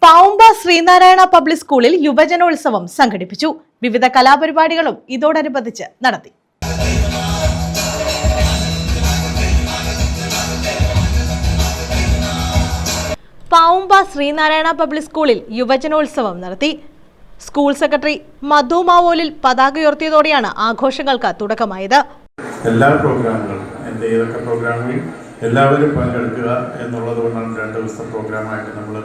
Pavumba Sreenarayana public സ്കൂളിൽ യുവജനോത്സവം സംഘടിപ്പിച്ചു. വിവിധ കലാപരിപാടികളും ഇതോടനുബന്ധിച്ച് നടത്തി. പാവുമ്പ ശ്രീനാരായണ പബ്ലിക് സ്കൂളിൽ യുവജനോത്സവം നടത്തി. സ്കൂൾ സെക്രട്ടറി മധു മാവോലിൽ പതാക ഉയർത്തിയതോടെയാണ് ആഘോഷങ്ങൾക്ക് തുടക്കമായത്. എല്ലാ പ്രോഗ്രാമുകളും എല്ലാവരും പങ്കെടുക്കുക എന്നുള്ളത് കൊണ്ടാണ് 2 ദിവസത്തെ പ്രോഗ്രാമായിട്ട് നമ്മൾ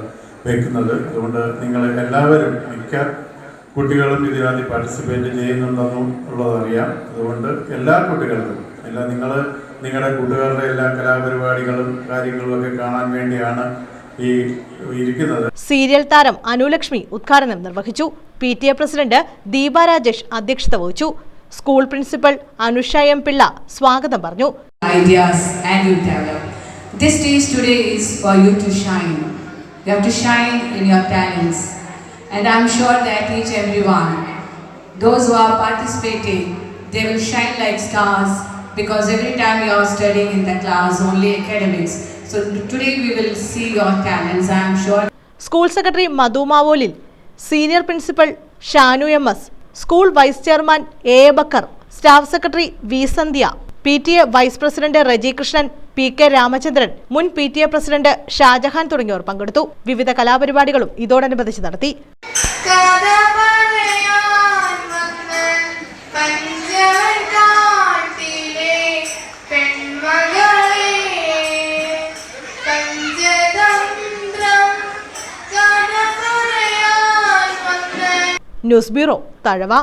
വെക്കുന്നത്. അതുകൊണ്ട് നിങ്ങൾ എല്ലാവരും മിക്ക കുട്ടികളും ഇതിനകത്ത് പാർട്ടിസിപ്പേറ്റ് ചെയ്യുന്നുണ്ടെന്നും ഉള്ളതറിയാം. അതുകൊണ്ട് എല്ലാ കുട്ടികൾക്കും നിങ്ങൾ നിങ്ങളുടെ കൂട്ടുകാരുടെ എല്ലാ കലാപരിപാടികളും കാര്യങ്ങളും ഒക്കെ കാണാൻ വേണ്ടിയാണ് ഈ ഇരിക്കുന്നത്. സീരിയൽ താരം അനുലക്ഷ്മി ഉദ്ഘാടനം നിർവഹിച്ചു. PTA പ്രസിഡന്റ് ദീപ രാജേഷ് അധ്യക്ഷത വഹിച്ചു. School principal Anusha M Pillai സ്വാഗതം പറഞ്ഞു. Ideas and you develop. This stage today is for you to shine. You have to shine in your talents, and I'm sure that each everyone, those who are participating, they will shine like stars because every time you are studying in the class only academics. So today we will see your talents. I'm sure. School secretary Madhu Mavolil, senior principal Shanu MS, school vice chairman A. Bakkar, staff secretary V. Sandhya, PTA vice president Reji Krishnan, PK Ramachandran, മുൻ PTA president Shah Jahan തുടങ്ങിയവർ പങ്കെടുത്തു. വിവിധ കലാപരിപാടികളും ഇതോടനുബന്ധിച്ച് നടത്തി. News bureau, Thazhava.